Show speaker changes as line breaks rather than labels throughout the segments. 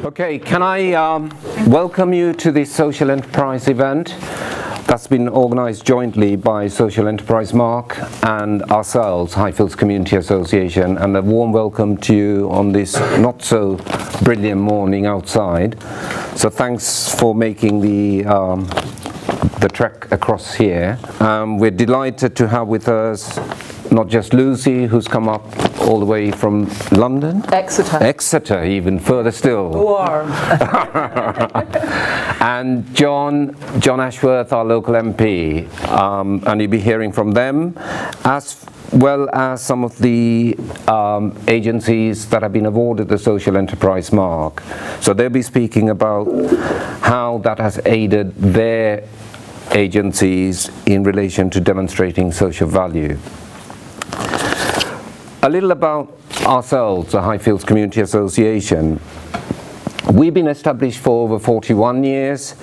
Okay, can I welcome you to this social enterprise event that's been organised jointly by Social Enterprise Mark and ourselves, Highfields Community Association, and a warm welcome to you on this not so brilliant morning outside. So thanks for making the trek across here. We're delighted to have with us not just Lucy, who's come up all the way from London? Exeter, even further still.
Warm.
And John Ashworth, our local MP, and you'll be hearing from them, as well as some of the agencies that have been awarded the Social Enterprise Mark. So they'll be speaking about how that has aided their agencies in relation to demonstrating social value. A little about ourselves, the Highfields Community Association. We've been established for over 41 years,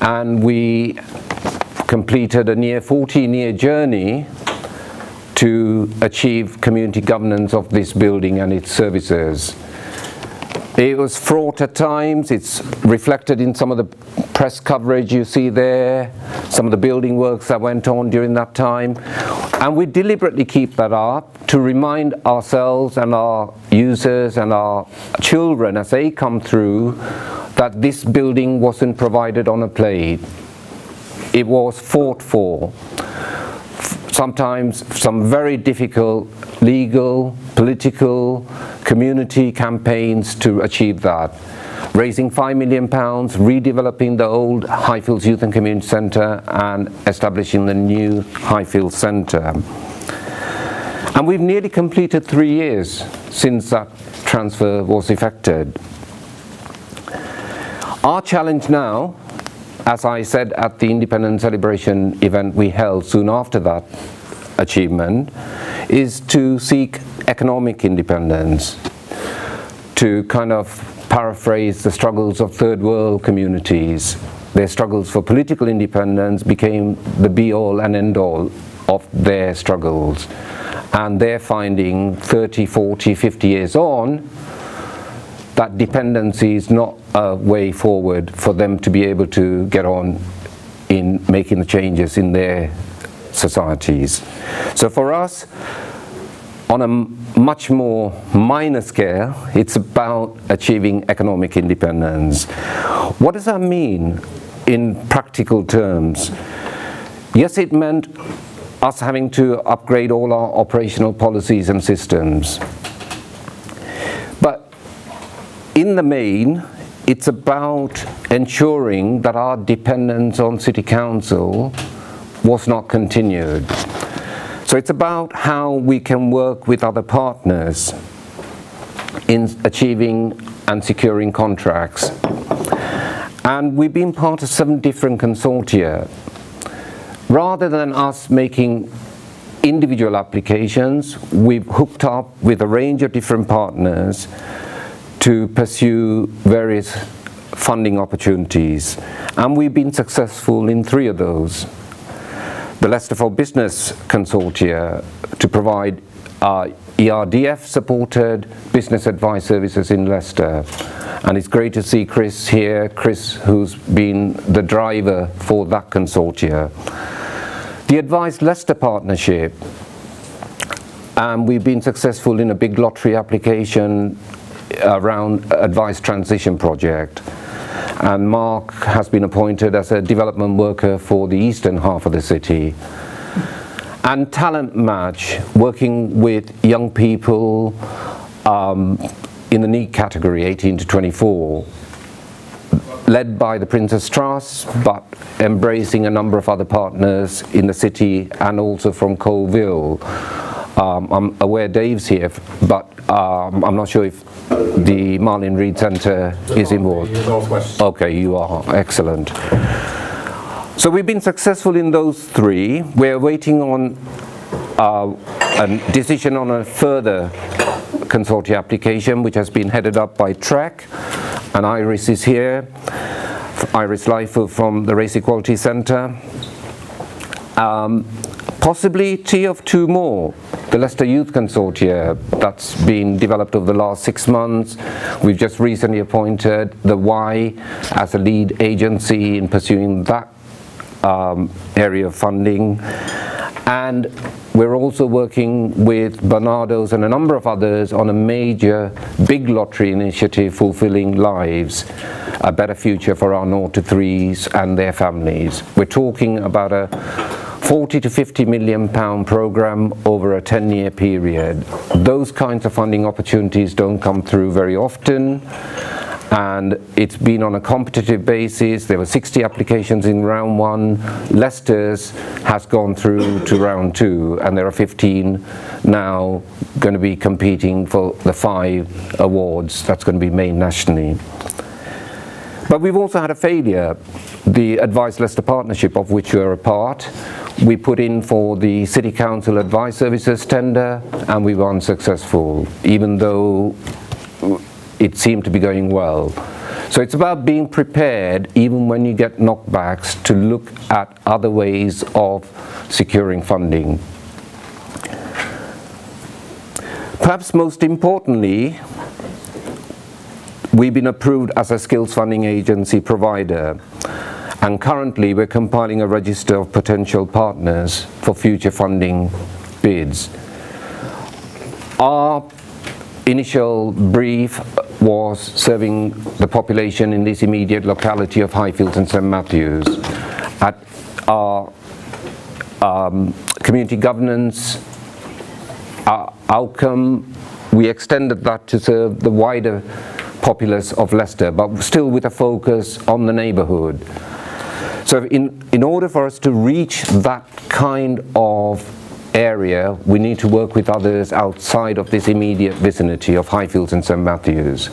and we completed a near 14-year journey to achieve community governance of this building and its services. It was fraught at times. It's reflected in some of the press coverage you see there, some of the building works that went on during that time. And we deliberately keep that up to remind ourselves and our users and our children as they come through that this building wasn't provided on a plate. It was fought for. Sometimes some very difficult legal, political, community campaigns to achieve that. Raising £5 million, redeveloping the old Highfields Youth and Community Centre and establishing the new Highfields Centre. And we've nearly completed 3 years since that transfer was effected. Our challenge now, as I said at the Independence Celebration event we held soon after that achievement, is to seek economic independence, to kind of paraphrase the struggles of third world communities. Their struggles for political independence became the be-all and end-all of their struggles. And they're finding 30, 40, 50 years on that dependency is not a way forward for them to be able to get on in making the changes in their societies. So for us, on a much more minor scale, it's about achieving economic independence. What does that mean in practical terms? Yes, it meant us having to upgrade all our operational policies and systems. But in the main, it's about ensuring that our dependence on City Council was not continued. So it's about how we can work with other partners in achieving and securing contracts. And we've been part of 7 different consortia. Rather than us making individual applications, we've hooked up with a range of different partners to pursue various funding opportunities. And we've been successful in 3 of those. The Leicester for Business Consortia to provide ERDF-supported business advice services in Leicester. And it's great to see Chris here, Chris who's been the driver for that consortia. The Advised Leicester Partnership, and we've been successful in a big lottery application around Advised Transition Project. And Mark has been appointed as a development worker for the eastern half of the city. And Talent Match, working with young people in the NEET category, 18 to 24, led by the Prince's Trust, but embracing a number of other partners in the city and also from Colville. I'm aware Dave's here, but I'm not sure if the Marlin Reed Centre is involved. Okay, you are. Excellent. So we've been successful in those 3. We're waiting on a decision on a further consortia application, which has been headed up by TREC, and Iris is here, Iris Leifel from the Race Equality Centre. Possibility of two more. The Leicester Youth Consortia, that's been developed over the last 6 months. We've just recently appointed the Y as a lead agency in pursuing that area of funding. And we're also working with Barnardo's and a number of others on a major big lottery initiative, Fulfilling Lives, a better future for our 0 to 3s and their families. We're talking about a 40 to 50 million pound program over a 10-year period. Those kinds of funding opportunities don't come through very often, and it's been on a competitive basis. There were 60 applications in round 1. Leicester's has gone through to round 2, and there are 15 now going to be competing for the 5 awards that's going to be made nationally. But we've also had a failure. The Advice Leicester Partnership, of which we're a part, we put in for the City Council Advice Services tender, and we were unsuccessful, even though it seemed to be going well. So it's about being prepared, even when you get knockbacks, to look at other ways of securing funding. Perhaps most importantly, we've been approved as a skills funding agency provider, and currently we're compiling a register of potential partners for future funding bids. Our initial brief was serving the population in this immediate locality of Highfields and St Matthews. At our community governance outcome, we extended that to serve the wider populace of Leicester, but still with a focus on the neighbourhood. So in order for us to reach that kind of area, we need to work with others outside of this immediate vicinity of Highfields and St Matthews.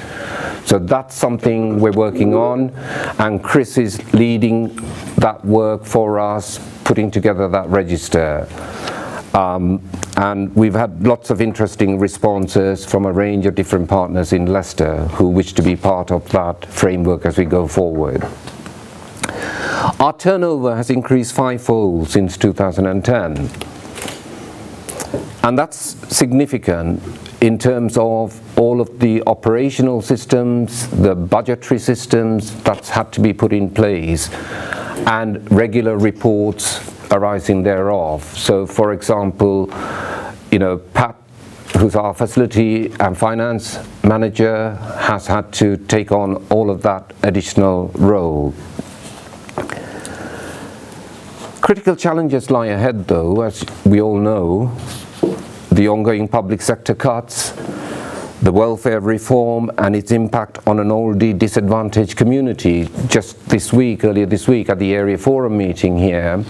So that's something we're working on, and Chris is leading that work for us, putting together that register. And we've had lots of interesting responses from a range of different partners in Leicester who wish to be part of that framework as we go forward. Our turnover has increased 5-fold since 2010. And that's significant in terms of all of the operational systems, the budgetary systems that's had to be put in place, and regular reports arising thereof. So for example, Pat, who's our facility and finance manager, has had to take on all of that additional role. Critical challenges lie ahead though, as we all know. The ongoing public sector cuts, the welfare reform and its impact on an already disadvantaged community. Just earlier this week at the Area Forum meeting here,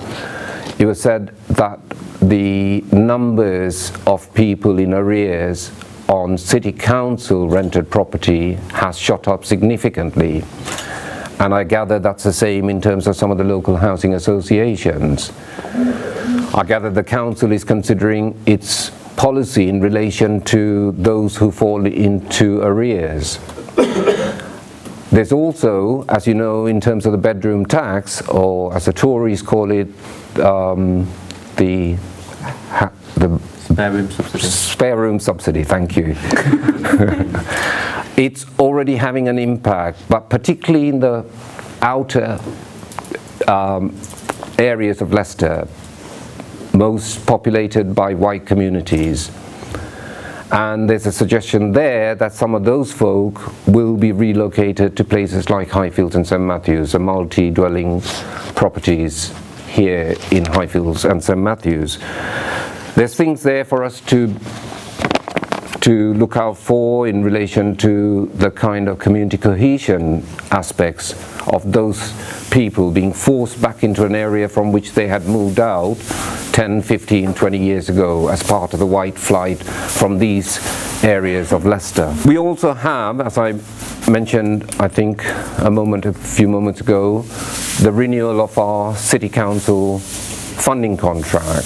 it was said that the numbers of people in arrears on city council rented property has shot up significantly. And I gather that's the same in terms of some of the local housing associations. I gather the council is considering its policy in relation to those who fall into arrears. There's also, as you know, in terms of the bedroom tax, or as the Tories call it, the
spare room subsidy.
Spare room subsidy, thank you. It's already having an impact, but particularly in the outer areas of Leicester, most populated by white communities. And there's a suggestion there that some of those folk will be relocated to places like Highfields and St Matthews, the multi-dwelling properties here in Highfields and St Matthews. There's things there for us to look out for in relation to the kind of community cohesion aspects of those people being forced back into an area from which they had moved out 10, 15, 20 years ago as part of the white flight from these areas of Leicester. We also have, as I mentioned, I think a few moments ago, the renewal of our City Council funding contract,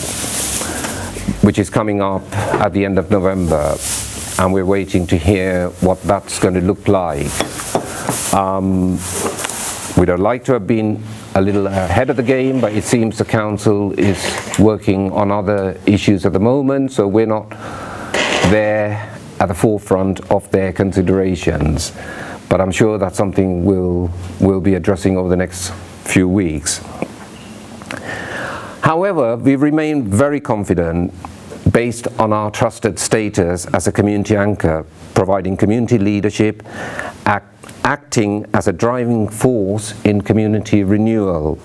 which is coming up at the end of November, and we're waiting to hear what that's going to look like. We'd have liked to have been a little ahead of the game, but it seems the council is working on other issues at the moment, so we're not there at the forefront of their considerations. But I'm sure that's something we'll be addressing over the next few weeks. However, we remain very confident, based on our trusted status as a community anchor, providing community leadership, acting as a driving force in community renewal.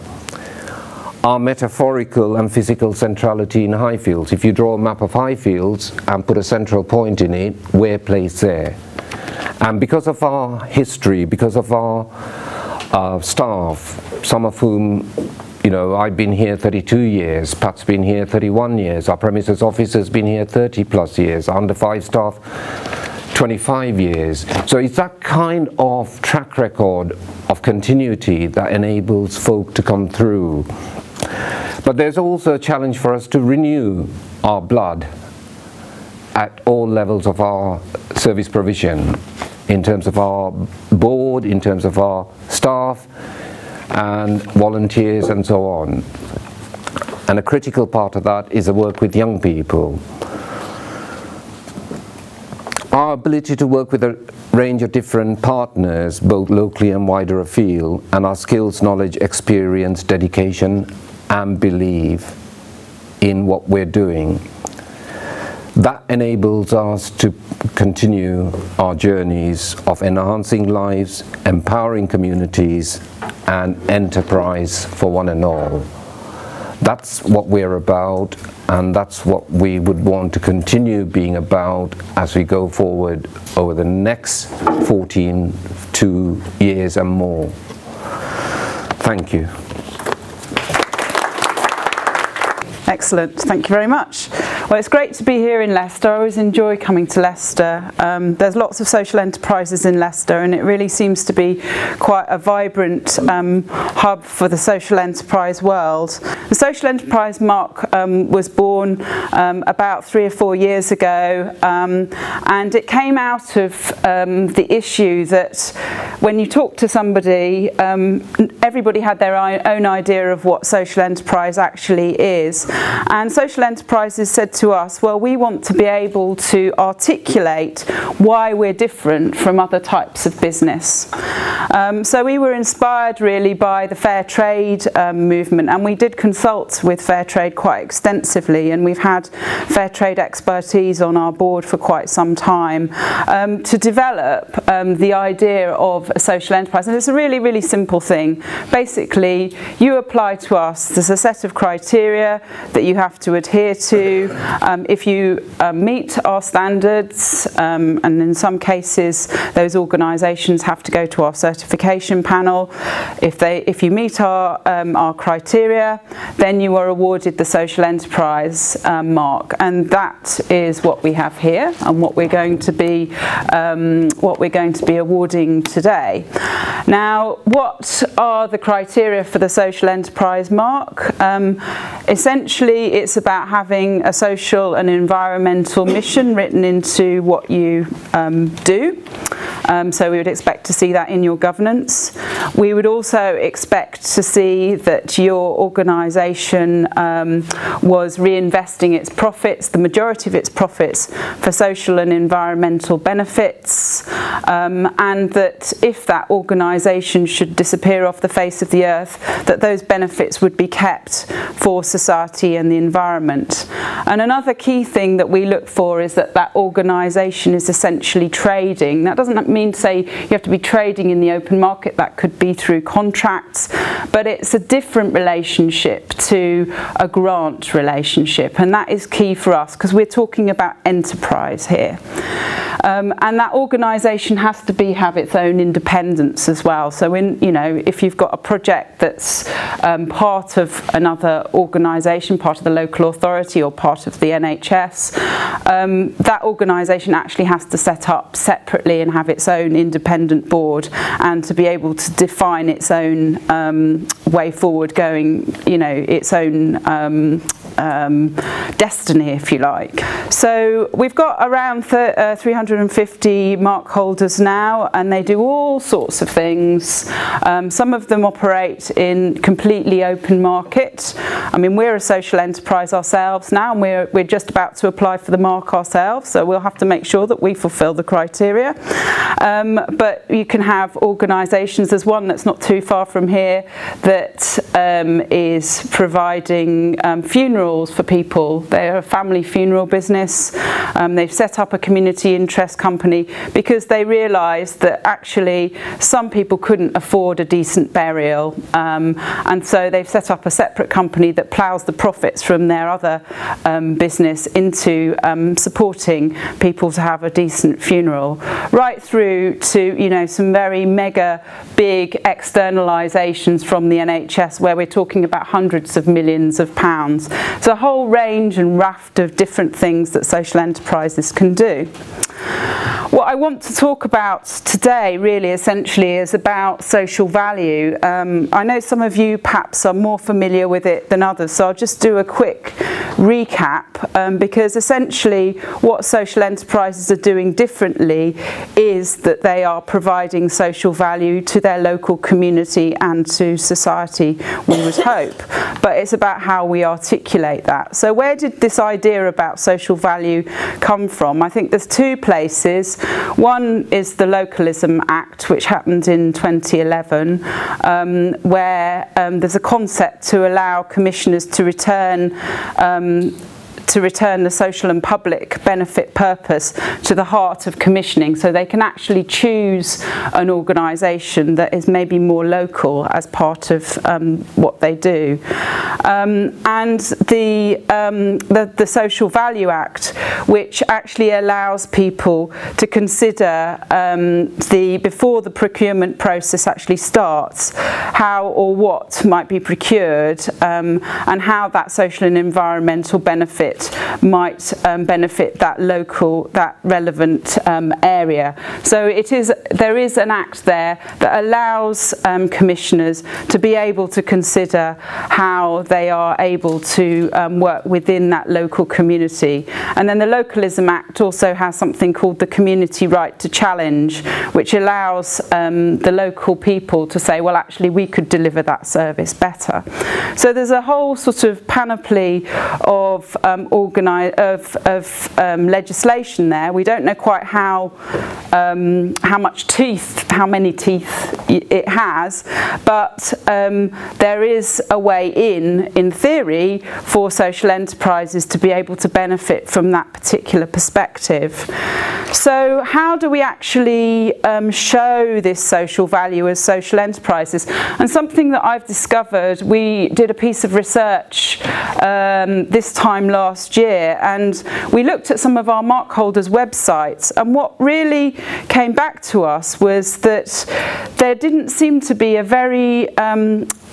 Our metaphorical and physical centrality in Highfields. If you draw a map of Highfields and put a central point in it, we're placed there. And because of our history, because of our staff, some of whom, you know, I've been here 32 years, Pat's been here 31 years, our premises officer's been here 30 plus years, under 5 staff 25 years. So it's that kind of track record of continuity that enables folk to come through. But there's also a challenge for us to renew our blood at all levels of our service provision, in terms of our board, in terms of our staff and volunteers and so on. And a critical part of that is the work with young people. Our ability to work with a range of different partners, both locally and wider afield, and our skills, knowledge, experience, dedication and belief in what we're doing, that enables us to continue our journeys of enhancing lives, empowering communities and enterprise for one and all. That's what we're about, and that's what we would want to continue being about as we go forward over the next 2 years and more. Thank you.
Excellent, thank you very much. Well, it's great to be here in Leicester. I always enjoy coming to Leicester. There's lots of social enterprises in Leicester, and it really seems to be quite a vibrant hub for the social enterprise world. The Social Enterprise Mark was born about 3 or 4 years ago, and it came out of the issue that when you talk to somebody, everybody had their own idea of what social enterprise actually is. And social enterprises said to us, well, we want to be able to articulate why we're different from other types of business. So we were inspired really by the fair trade movement, and we did consult with fair trade quite extensively, and we've had fair trade expertise on our board for quite some time to develop the idea of a social enterprise. And it's a really, really simple thing. Basically, you apply to us, there's a set of criteria that you have to adhere to. If you meet our standards, and in some cases those organisations have to go to our certification panel. If you meet our criteria, then you are awarded the social enterprise mark, and that is what we have here and what we're going to be awarding today. Now, what are the criteria for the social enterprise mark? Essentially, it's about having a social and environmental mission written into what you do. So we would expect to see that in your governance. We would also expect to see that your organisation was reinvesting its profits, the majority of its profits, for social and environmental benefits, and that if that organisation should disappear off the face of the earth, that those benefits would be kept for society and the environment. And another key thing that we look for is that that organisation is essentially trading. That doesn't mean to say you have to be trading in the open market, that could be through contracts, but it's a different relationship to a grant relationship, and that is key for us because we're talking about enterprise here. And that organisation has to have its own independence as well. So if you've got a project that's part of another organisation, part of the local authority or part of the NHS, that organisation actually has to set up separately and have its own independent board, and to be able to define its own way forward going, its own destiny, if you like. So we've got around 350 mark holders now, and they do all sorts of things. Some of them operate in completely open market. I mean, we're a social enterprise ourselves now, and we're just about to apply for the mark ourselves, so we'll have to make sure that we fulfil the criteria. But you can have organisations. There's one that's not too far from here that is providing funerals for people. They're a family funeral business. They've set up a community interest company because they realised that actually some people couldn't afford a decent burial, and so they've set up a separate company that ploughs the profits from their other business into supporting people to have a decent funeral, right through to, you know, some very mega big externalisations from the NHS where we're talking about hundreds of millions of pounds. So a whole range and raft of different things that social enterprises can do. What I want to talk about today really essentially is about social value. I know some of you perhaps are more familiar with it than others, so I'll just do a quick recap, because essentially what social enterprises are doing differently is that they are providing social value to their local community and to society, we would hope, but it's about how we articulate that. So where did this idea about social value come from? I think there's two places. One is the Localism Act, which happened in 2011, where there's a concept to allow commissioners to return the social and public benefit purpose to the heart of commissioning, so they can actually choose an organisation that is maybe more local as part of what they do. And the Social Value Act, which actually allows people to consider before the procurement process actually starts, how or what might be procured, and how that social and environmental benefit might benefit that local, that relevant area. So there is an act there that allows commissioners to be able to consider how they are able to work within that local community. And then the Localism Act also has something called the community right to challenge, which allows the local people to say, well, actually we could deliver that service better. So there's a whole sort of panoply of legislation there. We don't know quite how many teeth it has, but there is a way in theory, for social enterprises to be able to benefit from that particular perspective. So how do we actually show this social value as social enterprises? And something that I've discovered, we did a piece of research this time last year, and we looked at some of our mark holders' websites, and what really came back to us was that there didn't seem to be a very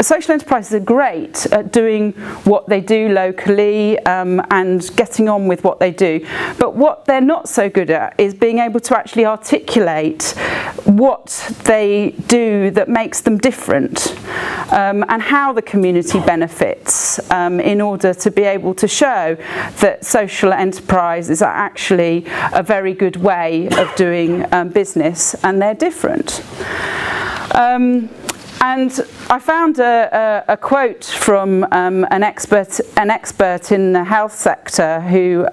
social enterprises are great at doing what they do locally and getting on with what they do, but what they're not so good at is being able to actually articulate what they do that makes them different, and how the community benefits, in order to be able to show that social enterprises are actually a very good way of doing business, and they're different. And I found a quote from an expert in the health sector who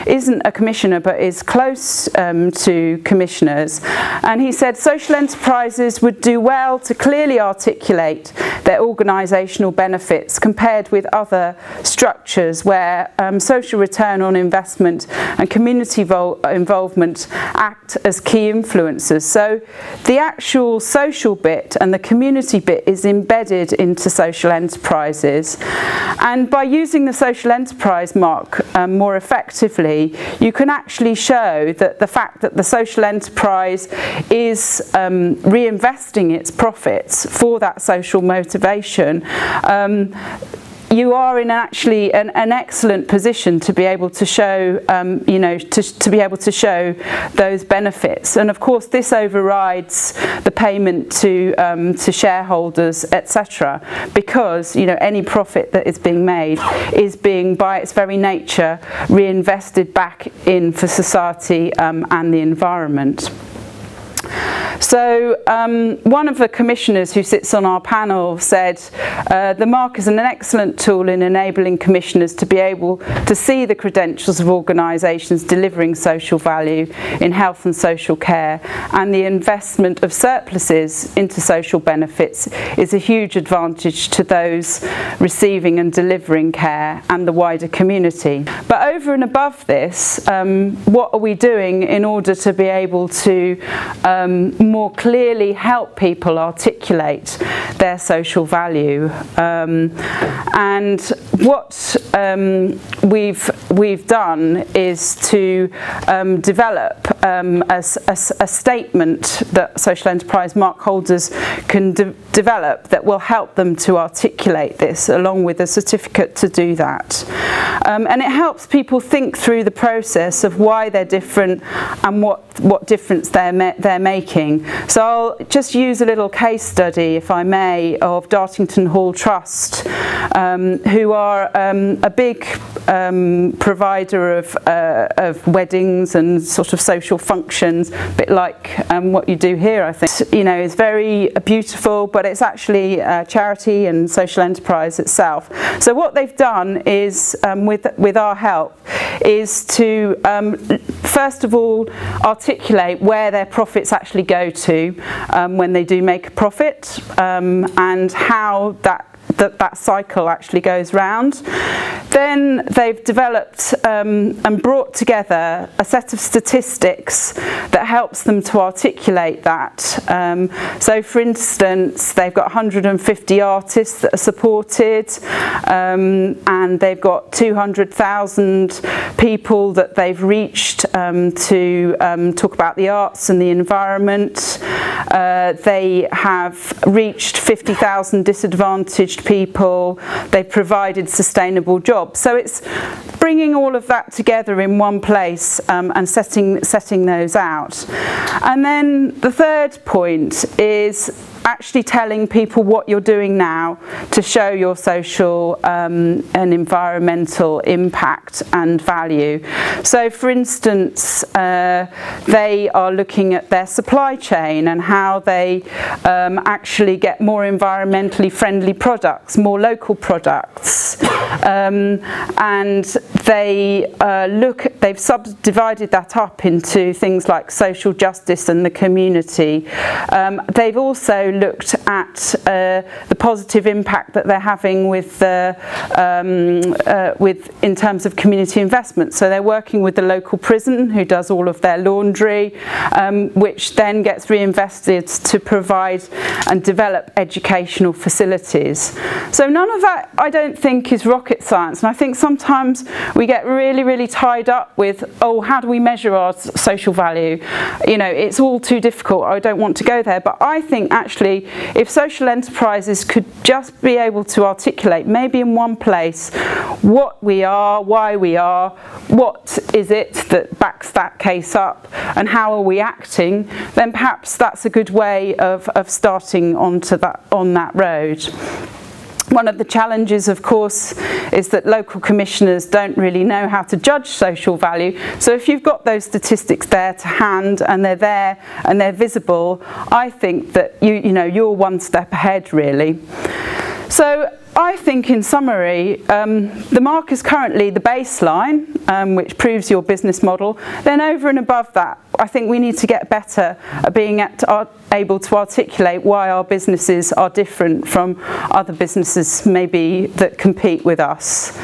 isn't a commissioner but is close to commissioners, and he said social enterprises would do well to clearly articulate their organisational benefits compared with other structures where social return on investment and community involvement act as key influencers. So the actual social bit and the community bit is embedded into social enterprises, and by using the social enterprise mark more effectively, you can actually show that the fact that the social enterprise is reinvesting its profits for that social motivation you are in actually an excellent position to be able to show, you know, to be able to show those benefits. And of course, this overrides the payment to shareholders, etc., because, you know, any profit that is being made is being, by its very nature, reinvested back in for society and the environment. So one of the commissioners who sits on our panel said the mark is an excellent tool in enabling commissioners to be able to see the credentials of organisations delivering social value in health and social care, and the investment of surpluses into social benefits is a huge advantage to those receiving and delivering care and the wider community. But over and above this, what are we doing in order to be able to more clearly help people articulate their social value? And what we've done is to develop a statement that social enterprise mark holders can develop that will help them to articulate this, along with a certificate to do that. And it helps people think through the process of why they're different and what difference they're making. So I'll just use a little case study, if I may, of Dartington Hall Trust, who are a big provider of weddings and sort of social functions, a bit like what you do here, I think. You know, it's very beautiful, but it's actually a charity and social enterprise itself. So what they've done is, with our help, is to first of all articulate where their profits actually go to when they do make a profit, and how that cycle actually goes round. Then they've developed and brought together a set of statistics that helps them to articulate that. So for instance, they've got 150 artists that are supported, and they've got 200,000 people that they've reached to talk about the arts and the environment. They have reached 50,000 disadvantaged people. They've provided sustainable jobs. So it's bringing all of that together in one place and setting those out. And then the third point is actually telling people what you're doing now to show your social and environmental impact and value. So for instance, they are looking at their supply chain and how they actually get more environmentally friendly products, more local products, and they've subdivided that up into things like social justice and the community. They've also looked at the positive impact that they're having with in terms of community investment. So they're working with the local prison, who does all of their laundry, which then gets reinvested to provide and develop educational facilities. So none of that, I don't think, is rocket science. And I think sometimes we get really tied up with, oh, how do we measure our social value? You know, it's all too difficult. I don't want to go there. But I think actually, if social enterprises could just be able to articulate, maybe in one place, what we are, why we are, what is it that backs that case up, and how are we acting, then perhaps that's a good way of starting on that road. One of the challenges, of course, is that local commissioners don't really know how to judge social value. So if you've got those statistics there to hand and they're there and they're visible, I think that you're one step ahead, really. So I think, in summary, the mark is currently the baseline, which proves your business model. Then over and above that, I think we need to get better at being able to articulate why our businesses are different from other businesses maybe that compete with us.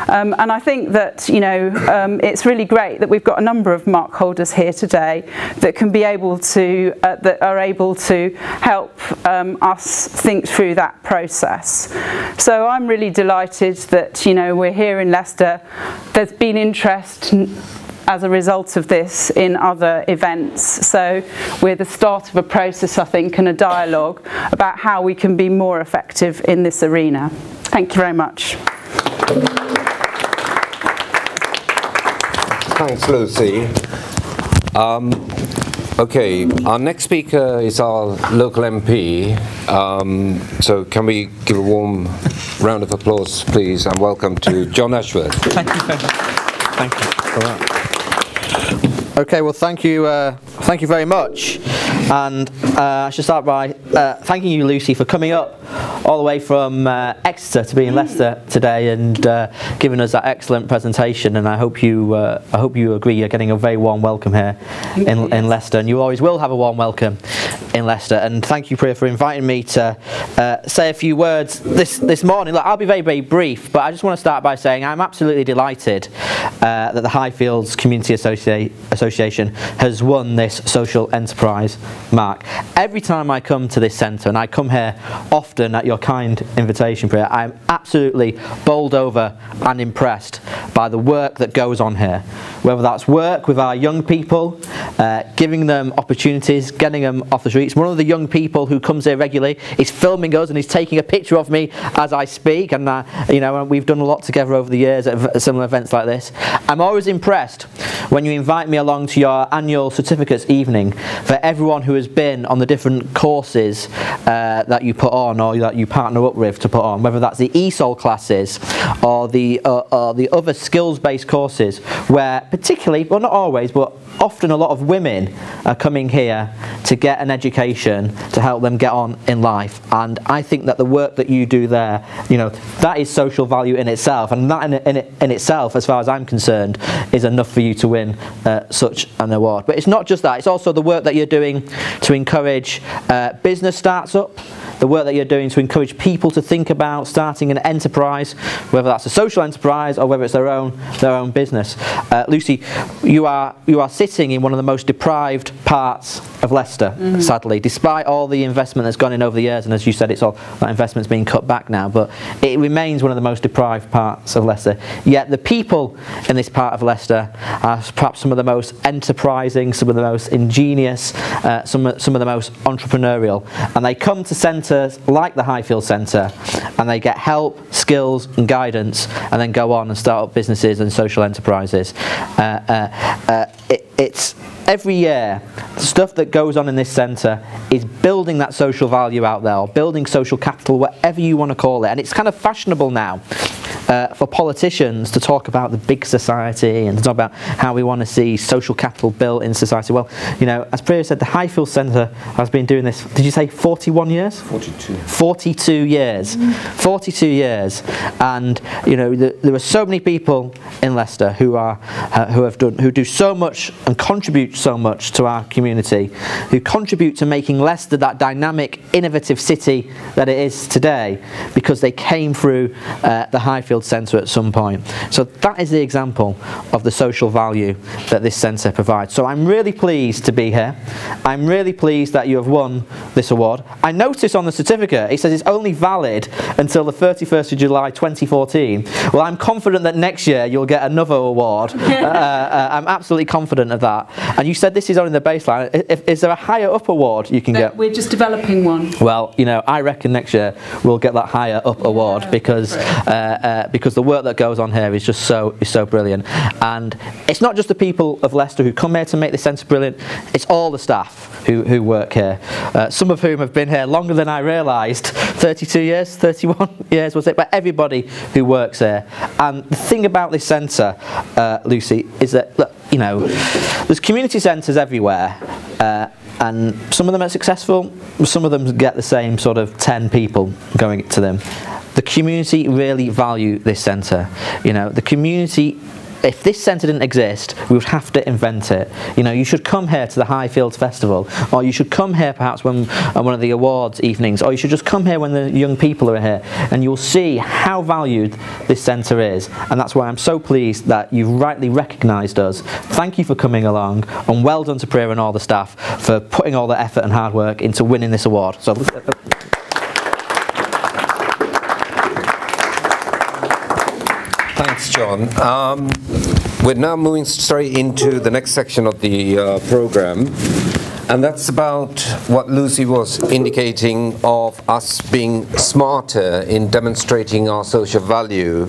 And I think that it's really great that we've got a number of mark holders here today that can be able to that are able to help us think through that process. So I'm really delighted that we're here in Leicester. There's been interest as a result of this in other events. So we're the start of a process, I think, and a dialogue about how we can be more effective in this arena. Thank you very much.
Thanks, Lucy. Okay, our next speaker is our local MP. So can we give a warm round of applause, please, and welcome to John Ashworth.
Thank you very much. Thank you for that. Okay, well, thank you very much. And I should start by thanking you, Lucy, for coming up all the way from Exeter to be in Leicester today and giving us that excellent presentation. And I hope you agree you're getting a very warm welcome here in Leicester, and you always will have a warm welcome in Leicester. And thank you, Priya, for inviting me to say a few words this morning. Look, I'll be very, very brief, but I just want to start by saying I'm absolutely delighted that the Highfields Community Association has won this social enterprise mark. Every time I come to this centre, and I come here often at your kind invitation, Priya, I'm absolutely bowled over and impressed by the work that goes on here. Whether that's work with our young people, giving them opportunities, getting them off the streets. One of the young people who comes here regularly is filming us and he's taking a picture of me as I speak, and we've done a lot together over the years at similar events like this. I'm always impressed when you invite me along to your annual certificates evening for everyone who has been on the different courses that you put on or that you partner up with to put on, whether that's the ESOL classes or the other skills-based courses where particularly, well not always, but often a lot of women are coming here to get an education to help them get on in life. And I think that the work that you do there, that is social value in itself, and that in itself, as far as I'm concerned, is enough for you to win such an award. But it's not just that, it's also the work that you're doing to encourage business starts up, the work that you're doing to encourage people to think about starting an enterprise, whether that's a social enterprise or whether it's their own business. Lucy, you are sitting in one of the most deprived parts of Leicester, sadly, despite all the investment that's gone in over the years, and as you said, that investment's being cut back now, but it remains one of the most deprived parts of Leicester. Yet the people in this part of Leicester are perhaps some of the most enterprising, some of the most ingenious, some of the most entrepreneurial, and they come to centres like the Highfield Centre and they get help, skills and guidance, and then go on and start up businesses and social enterprises. It's every year, the stuff that goes on in this centre is building that social value out there, or building social capital, whatever you want to call it. And it's kind of fashionable now for politicians to talk about the big society and to talk about how we want to see social capital built in society. Well, as Priya said, the Highfield Centre has been doing this, did you say 41 years? 42. 42 years. 42 years. And, there are so many people in Leicester who do so much and contribute so much to our community, who contribute to making Leicester that dynamic, innovative city that it is today, because they came through the Highfield Centre at some point. So that is the example of the social value that this centre provides. So I'm really pleased to be here. I'm really pleased that you have won this award. I noticed on the certificate it says it's only valid until the 31st of July 2014. Well, I'm confident that next year you'll get another award. I'm absolutely confident of that. And you said this is only the baseline. Is there a higher up award you can get?
We're just developing one.
Well, I reckon next year we'll get that higher up award because the work that goes on here is just so brilliant. And it's not just the people of Leicester who come here to make this centre brilliant, it's all the staff who work here, some of whom have been here longer than I realised, 32 years, 31 years was it, but everybody who works here. And the thing about this centre, Lucy, is that, look, there's community centres everywhere, and some of them are successful, some of them get the same sort of 10 people going to them. The community really value this centre. The community, if this centre didn't exist, we would have to invent it. You should come here to the Highfields Festival, or you should come here perhaps when one of the awards evenings, or you should just come here when the young people are here, and you'll see how valued this centre is. And that's why I'm so pleased that you've rightly recognised us. Thank you for coming along, and well done to Priya and all the staff for putting all the effort and hard work into winning this award. So.
Thanks, John. We're now moving straight into the next section of the programme, and that's about what Lucy was indicating of us being smarter in demonstrating our social value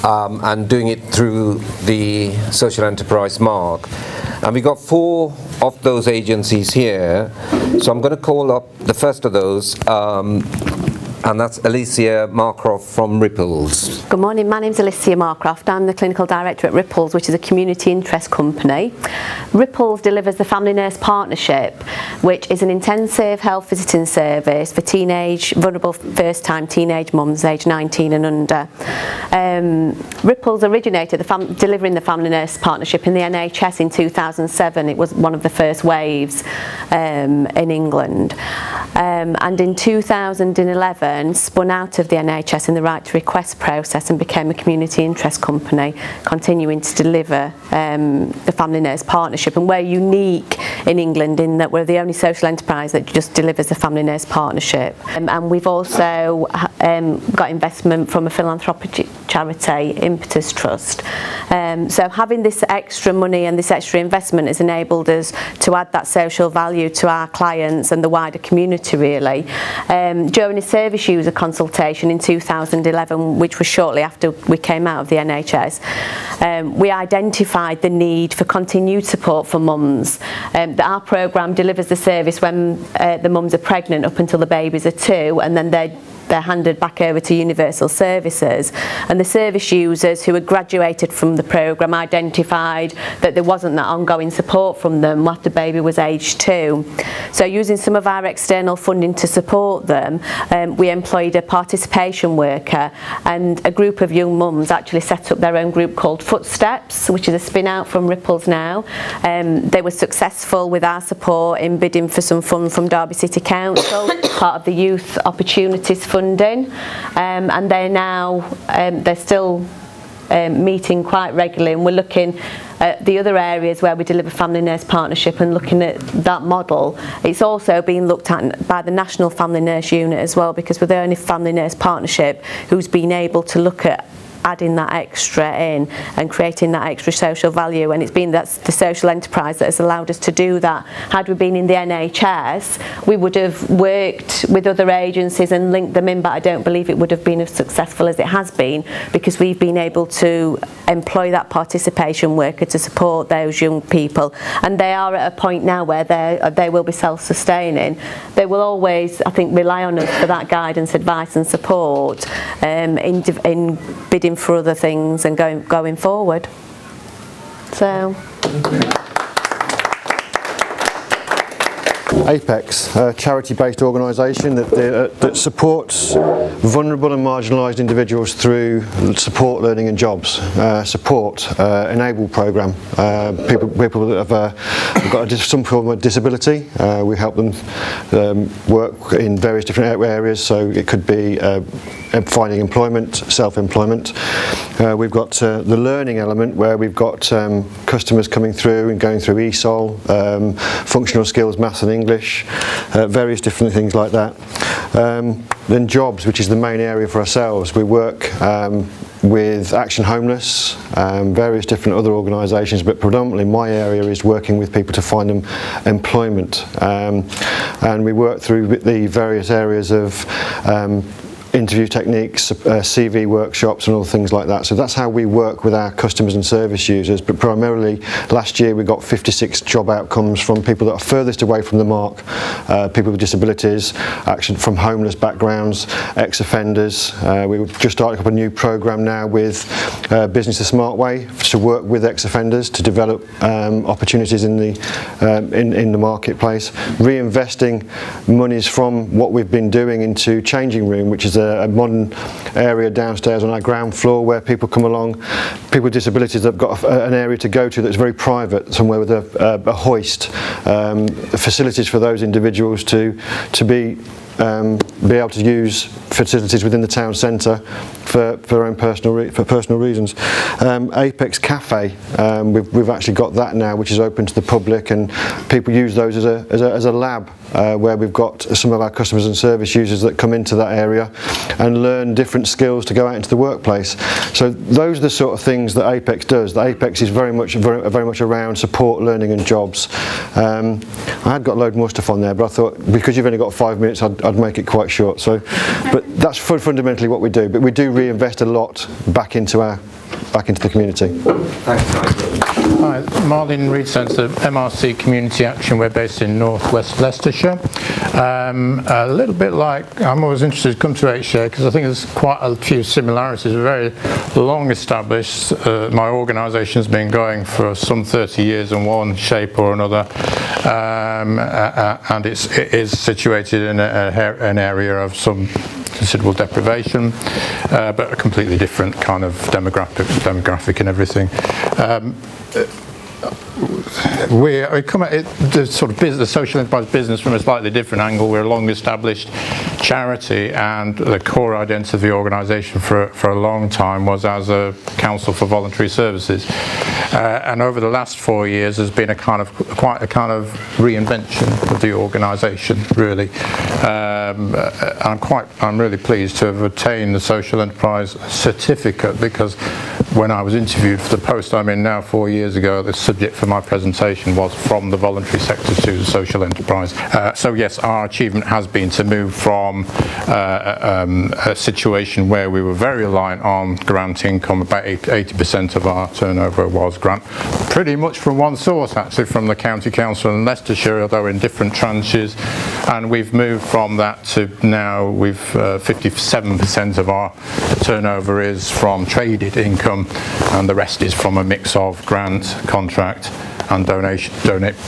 and doing it through the social enterprise mark. And we got 4 of those agencies here, so I'm going to call up the first of those, and that's Alicia Marcroft from Ripples.
Good morning, my name's Alicia Marcroft. I'm the Clinical Director at Ripples, which is a community interest company. Ripples delivers the Family Nurse Partnership, which is an intensive health visiting service for vulnerable first-time teenage mums aged 19 and under. Ripples originated delivering the Family Nurse Partnership in the NHS in 2007. It was one of the first waves in England. And in 2011, spun out of the NHS in the right to request process and became a community interest company, continuing to deliver the Family Nurse Partnership. And we're unique in England in that we're the only social enterprise that just delivers the Family Nurse Partnership. And we've also got investment from a philanthropic charity, Impetus Trust. So having this extra money and this extra investment has enabled us to add that social value to our clients and the wider community, really. During a service user consultation in 2011, which was shortly after we came out of the NHS, we identified the need for continued support for mums. That our programme delivers the service when the mums are pregnant up until the babies are 2, and then they're handed back over to Universal Services, and the service users who had graduated from the programme identified that there wasn't that ongoing support from them after baby was aged 2. So using some of our external funding to support them, we employed a participation worker, and a group of young mums actually set up their own group called Footsteps, which is a spin out from Ripples now. They were successful with our support in bidding for some funds from Derby City Council, part of the Youth Opportunities funding, and they're now they're still meeting quite regularly, and we're looking at the other areas where we deliver Family Nurse Partnership and looking at that model. It's also being looked at by the National Family Nurse Unit as well, because we're the only Family Nurse Partnership who's been able to look at adding that extra in and creating that extra social value, and it's been that's the social enterprise that has allowed us to do that. Had we been in the NHS, we would have worked with other agencies and linked them in, but I don't believe it would have been as successful as it has been, because we've been able to employ that participation worker to support those young people, and they are at a point now where they will be self-sustaining. They will always, I think, rely on us for that guidance, advice and support in bidding for other things and going forward. So.
Apex, a charity-based organisation that supports vulnerable and marginalised individuals through support, learning and jobs. Enable programme. People that have got some form of disability, we help them work in various different areas, so it could be finding employment, self-employment. We've got the learning element where we've got customers coming through and going through ESOL, functional skills, maths and English, various different things like that. Then jobs, which is the main area for ourselves. We work with Action Homeless, various different other organisations, but predominantly my area is working with people to find them employment. And we work through the various areas of interview techniques, CV workshops and all things like that. So that's how we work with our customers and service users, but primarily last year we got 56 job outcomes from people that are furthest away from the mark, people with disabilities, actually from homeless backgrounds, ex-offenders. We're just starting up a new programme now with Business the Smart Way to work with ex-offenders to develop opportunities in the marketplace, reinvesting monies from what we've been doing into Changing Room, which is a modern area downstairs on our ground floor where people come along, people with disabilities that have got an area to go to that's very private, somewhere with a hoist, facilities for those individuals to be able to use facilities within the town centre for their own personal reasons. Apex Cafe, we've actually got that now, which is open to the public, and people use those as a lab where we've got some of our customers and service users that come into that area and learn different skills to go out into the workplace. So those are the sort of things that Apex does. The Apex is very much around support, learning and jobs. I had got a load more stuff on there, but I thought because you've only got 5 minutes, I'd I'd make it quite short. So, but that's fundamentally what we do. But we do reinvest a lot back into the community.
Thanks,
Hi, Marlene Reed-Sense, the MRC Community Action. We're based in North West Leicestershire. A little bit like, I'm always interested to come to HCA because I think there's quite a few similarities. We're very long established. My organisation's been going for some 30 years in one shape or another, and it is situated in an area of some considerable deprivation, but a completely different kind of demographic and everything. We come at the sort of the social enterprise business from a slightly different angle. We're a long-established charity, and the core identity of the organisation for a long time was as a council for voluntary services. And over the last 4 years, there's been quite a kind of reinvention of the organisation, really. I'm really pleased to have obtained the social enterprise certificate, because when I was interviewed for the post I'm in now 4 years ago, the subject for my presentation was from the voluntary sector to the social enterprise. So yes, our achievement has been to move from a situation where we were very reliant on grant income. About 80% of our turnover was grant, pretty much from one source, actually, from the County Council in Leicestershire, although in different tranches. And we've moved from that to now 57% of our turnover is from traded income, and the rest is from a mix of grant, contract and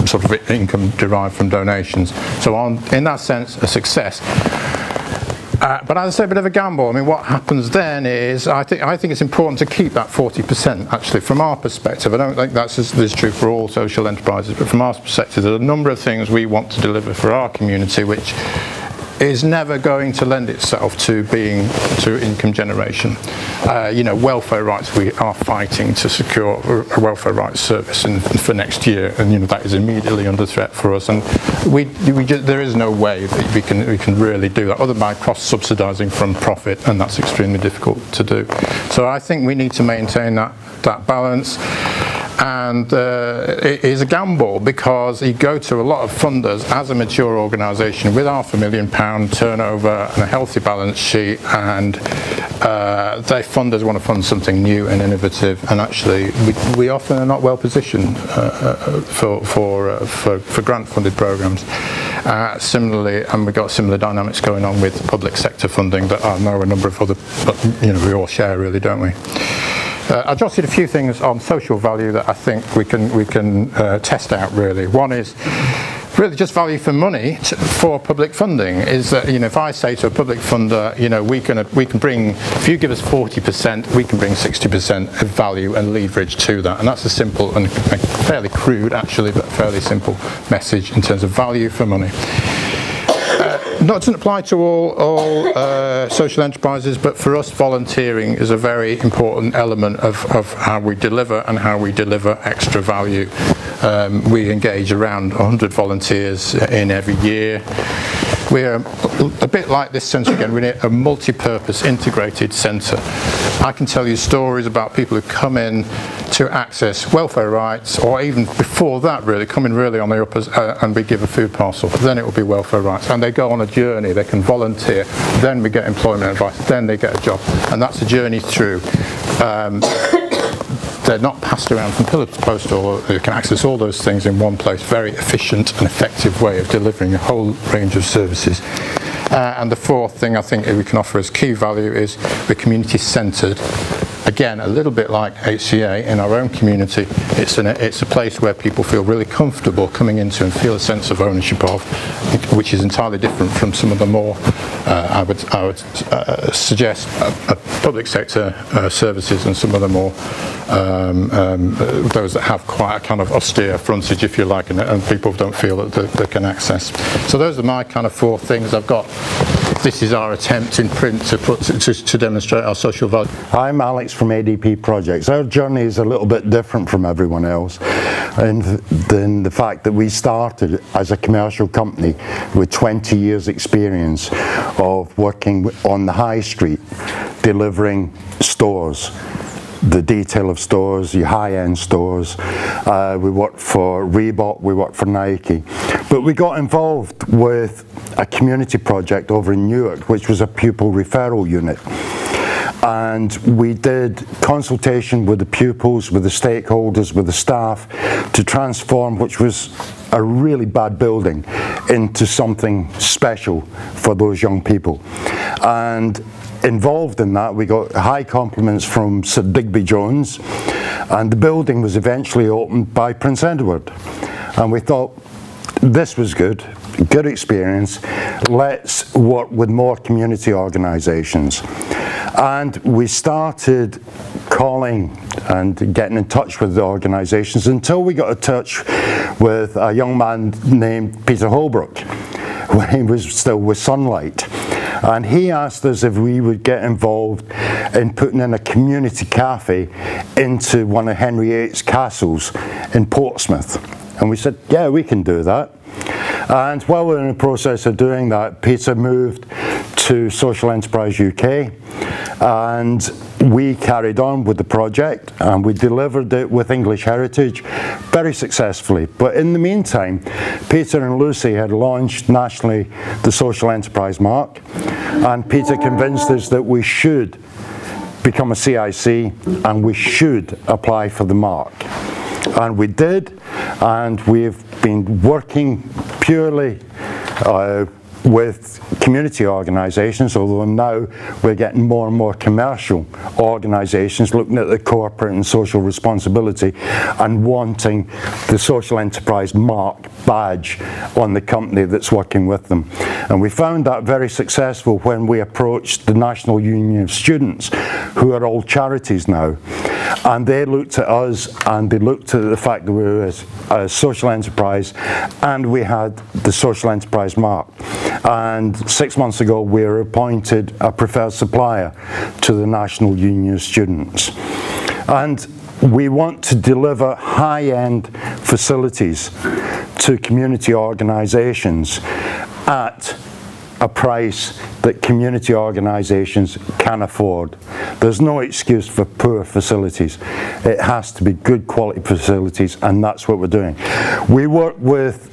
sort of income derived from donations. So in that sense, a success. But as I say, a bit of a gamble. I mean, what happens then is, I think it's important to keep that 40%, actually, from our perspective. I don't think that's true for all social enterprises, but from our perspective, there's a number of things we want to deliver for our community which is never going to lend itself to income generation. Welfare rights, we are fighting to secure a welfare rights service for next year, and that is immediately under threat for us. And there is no way that we can really do that other than by cross-subsidising from profit, and that's extremely difficult to do. So I think we need to maintain that balance. And it is a gamble, because you go to a lot of funders as a mature organisation with £500,000 turnover and a healthy balance sheet, and funders want to fund something new and innovative, and actually we often are not well positioned for grant funded programmes. Similarly, and we've got similar dynamics going on with public sector funding that I know a number of other, but we all share, really, don't we? I jotted a few things on social value that I think we can test out, really. One is really just value for money for public funding. Is that, if I say to a public funder, we can bring, if you give us 40%, we can bring 60% of value and leverage to that. And that's a simple and fairly crude, actually, but fairly simple message in terms of value for money. Doesn't apply to all social enterprises, but for us, volunteering is a very important element of how we deliver and how we deliver extra value. We engage around 100 volunteers in every year. We're a bit like this centre again. We're a multi-purpose integrated centre. I can tell you stories about people who come in to access welfare rights, or even before that, really come in really on the uppers, and we give a food parcel. Then it will be welfare rights, and they go on a journey. They can volunteer. Then we get employment advice. Then they get a job, and that's a journey through. They're not passed around from pillar to post, or they can access all those things in one place. Very efficient and effective way of delivering a whole range of services. And the fourth thing I think we can offer as key value is we're community centred. Again, a little bit like HCA in our own community, it's a place where people feel really comfortable coming into and feel a sense of ownership of, which is entirely different from some of the more, I would suggest, public sector services, and some of the more those that have quite a kind of austere frontage, if you like, and people don't feel that they can access. So those are my kind of four things I've got. This is our attempt in print to demonstrate our social value.
I'm Alex from ADP Projects. Our journey is a little bit different from everyone else, and then the fact that we started as a commercial company with 20 years experience of working on the high street, delivering stores, the detail of stores, your high-end stores. We worked for Reebok, we worked for Nike. But we got involved with a community project over in Newark, which was a pupil referral unit. And we did consultation with the pupils, with the stakeholders, with the staff to transform, which was a really bad building, into something special for those young people. And involved in that, we got high compliments from Sir Digby Jones, and the building was eventually opened by Prince Edward. And we thought, this was good experience, let's work with more community organisations. And we started calling and getting in touch with the organisations until we got in touch with a young man named Peter Holbrook when he was still with Sunlight. And he asked us if we would get involved in putting in a community cafe into one of Henry VIII's castles in Portsmouth. And we said, yeah, we can do that. And while we were in the process of doing that, Peter moved to Social Enterprise UK, and we carried on with the project, and we delivered it with English Heritage very successfully. But in the meantime, Peter and Lucy had launched nationally the Social Enterprise Mark, and Peter convinced us that we should become a CIC and we should apply for the mark. And we did, and we've been working purely with community organisations, although now we're getting more and more commercial organisations looking at the corporate and social responsibility and wanting the social enterprise mark badge on the company that's working with them. And we found that very successful when we approached the National Union of Students, who are all charities now. And they looked at us and they looked at the fact that we were a social enterprise and we had the social enterprise mark. And 6 months ago we were appointed a preferred supplier to the National Union of Students. And we want to deliver high-end facilities to community organisations at a price that community organisations can afford. There's no excuse for poor facilities. It has to be good quality facilities, and that's what we're doing. We work with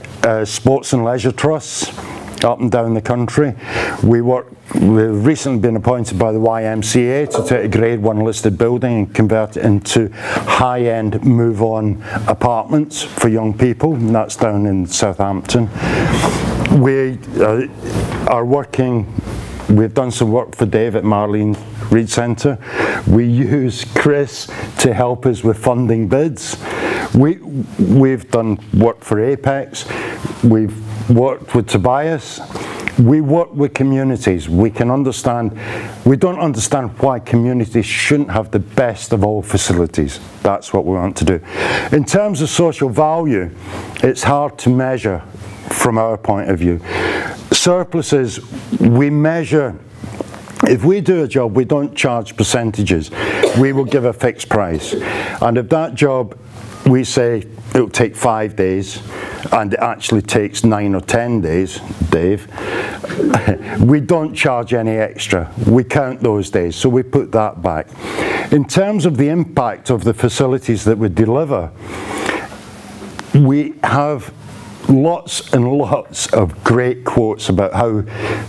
sports and leisure trusts up and down the country. We've recently been appointed by the YMCA to take a Grade 1 listed building and convert it into high-end move-on apartments for young people, and that's down in Southampton. We are working, we've done some work for Dave at Marlene Reid Centre. We use Chris to help us with funding bids. We've done work for Apex. We've worked with Tobias. We work with communities. We don't understand why communities shouldn't have the best of all facilities. That's what we want to do. In terms of social value, it's hard to measure from our point of view. Surpluses, we measure. If we do a job, we don't charge percentages. We will give a fixed price. And if that job, we say it'll take 5 days, and it actually takes 9 or 10 days, Dave, we don't charge any extra. We count those days, so we put that back. In terms of the impact of the facilities that we deliver, we have lots and lots of great quotes about how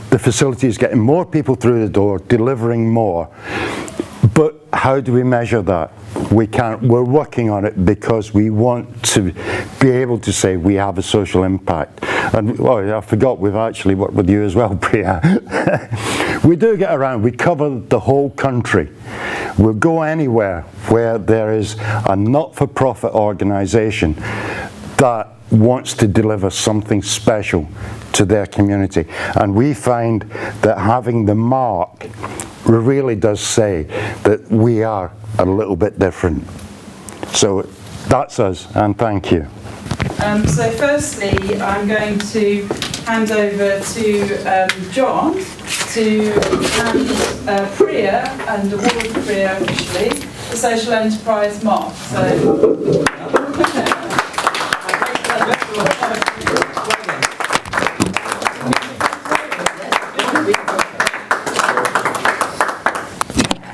the facility is getting more people through the door, delivering more. But how do we measure that? We can't. We're working on it because we want to be able to say we have a social impact. And I forgot, we've actually worked with you as well, Priya. We do get around. We cover the whole country. We'll go anywhere where there is a not-for-profit organisation that wants to deliver something special to their community. And we find that having the mark really does say that we are a little bit different. So that's us, and thank you.
So firstly, I'm going to hand over to John to hand Priya and award Priya officially the Social Enterprise Mark. So.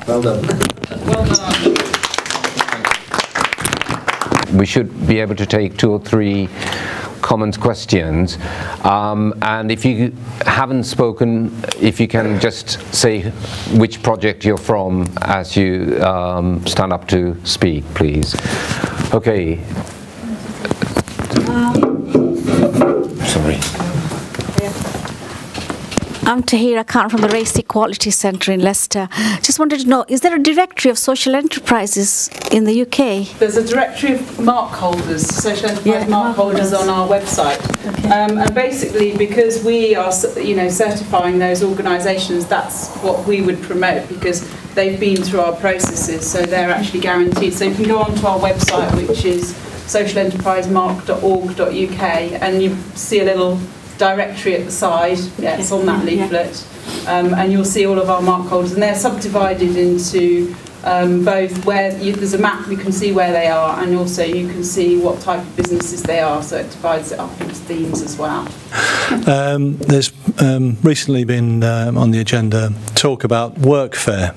Well done.
Well done.
we should be able to take 2 or 3 comments, questions, and if you haven't spoken, if you can just say which project you're from as you stand up to speak, please. Okay. Sorry.
I'm Tahira Khan from the Race Equality Centre in Leicester. Just wanted to know, is there a directory of social enterprises in the UK?
There's a directory of mark holders, social enterprise mark holders on our website. Okay. And basically, because we are, certifying those organisations, that's what we would promote, because they've been through our processes, so they're actually guaranteed. So you can go onto our website, which is socialenterprisemark.org.uk, and you see a little directory at the side. Yeah, it's on that leaflet, and you'll see all of our mark holders, and they're subdivided into both where there's a map, you can see where they are, and also you can see what type of businesses they are, so it divides it up into themes as well.
There's recently been on the agenda talk about workfare.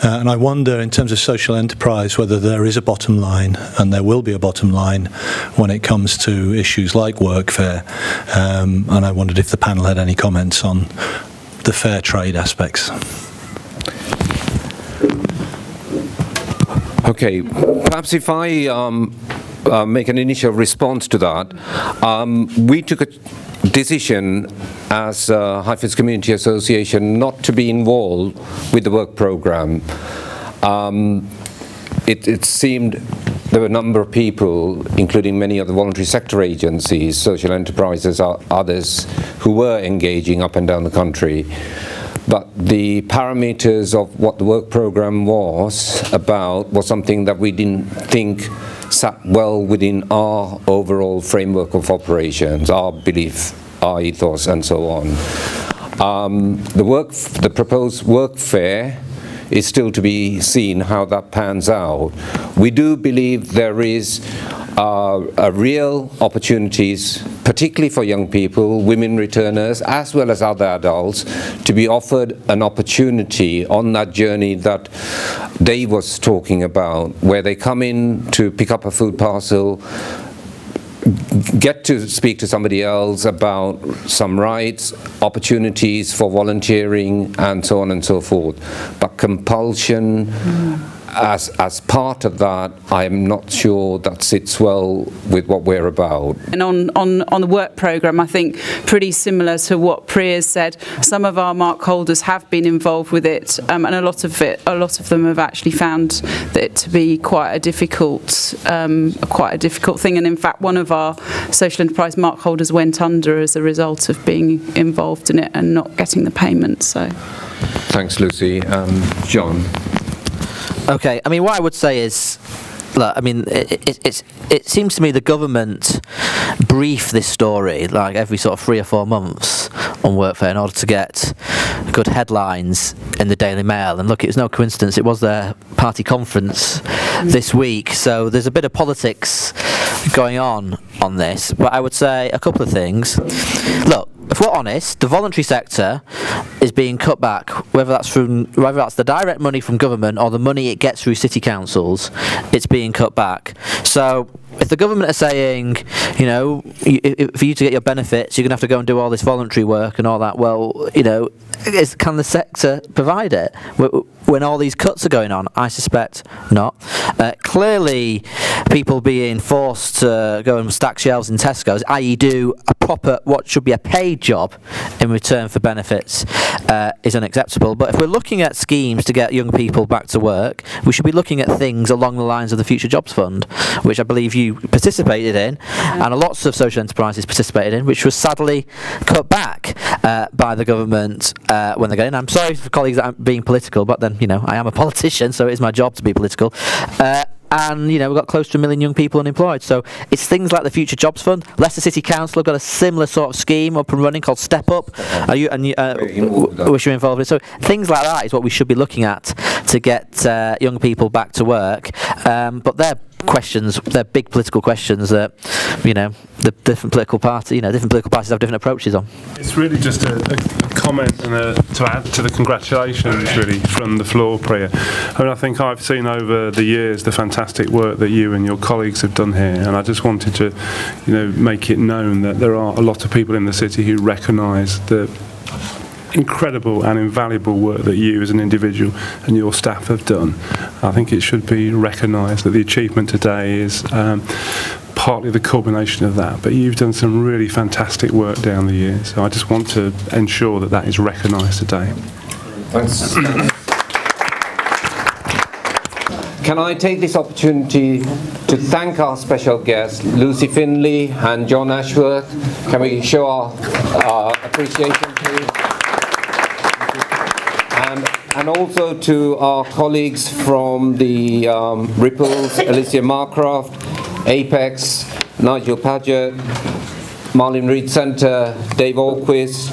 And I wonder, in terms of social enterprise, whether there is a bottom line, and there will be a bottom line when it comes to issues like workfare. And I wondered if the panel had any comments on the fair trade aspects.
Okay, perhaps if I make an initial response to that, we took a decision as Highfields Community Association not to be involved with the work programme. It seemed there were a number of people, including many of the voluntary sector agencies, social enterprises, others, who were engaging up and down the country. But the parameters of what the work programme was about was something that we didn't think sat well within our overall framework of operations, our belief, our ethos, and so on. The proposed work fair is still to be seen how that pans out. We do believe there is real opportunities, particularly for young people, women returners, as well as other adults, to be offered an opportunity on that journey that Dave was talking about, where they come in to pick up a food parcel, get to speak to somebody else about some rights, opportunities for volunteering, and so on and so forth. But compulsion as part of that, I'm not sure that sits well with what we're about. And
on the work programme, I think pretty similar to what Priya's said, some of our mark holders have been involved with it, and a lot of them have actually found it to be quite a difficult thing. And in fact, one of our social enterprise mark holders went under as a result of being involved in it and not getting the payment. So,
thanks, Lucy. John.
Okay, I mean, what I would say is, look, I mean, it seems to me the government brief this story like every sort of 3 or 4 months on workfare in order to get good headlines in the Daily Mail. And look, it was no coincidence, it was their party conference this week, so there's a bit of politics going on this. But I would say a couple of things. Look, if we're honest, the voluntary sector is being cut back, whether that's the direct money from government or the money it gets through city councils, it's being cut back. So if the government are saying, you know, for you to get your benefits, you're going to have to go and do all this voluntary work and all that, well, you know, can the sector provide it when all these cuts are going on? I suspect not. Clearly, people being forced to go and stack shelves in Tesco's, i.e. do a proper, what should be a paid job in return for benefits, is unacceptable. But if we're looking at schemes to get young people back to work, we should be looking at things along the lines of the Future Jobs Fund, which I believe you participated in, and lots of social enterprises participated in, which was sadly cut back by the government when they got in. I'm sorry for colleagues that I'm being political, but then, you know, I am a politician, so it is my job to be political. And, you know, we've got close to 1 million young people unemployed. So it's things like the Future Jobs Fund. Leicester City Council have got a similar sort of scheme up and running called Step Up. Which you're involved in. So things like that is what we should be looking at to get young people back to work, but they're questions, they're big political questions that, you know, the different political parties have different approaches on.
It's really just a comment and to add to the congratulations really from the floor, Priya. I mean, I think I've seen over the years the fantastic work that you and your colleagues have done here, and I just wanted to, you know, make it known that there are a lot of people in the city who recognise the incredible and invaluable work that you as an individual and your staff have done. I think it should be recognised that the achievement today is partly the culmination of that, but you've done some really fantastic work down the years, so I just want to ensure that that is recognised today.
Thanks. Can I take this opportunity to thank our special guests, Lucy Finley and John Ashworth. Can we show our appreciation, please? And also to our colleagues from the Ripples, Alicia Marcraft, Apex, Nigel Paget, Marlin Reed Centre, Dave Alquist,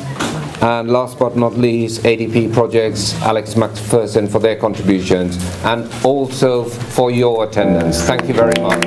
and last but not least, ADP Projects, Alex McPherson, for their contributions, and also for your attendance. Thank you very much.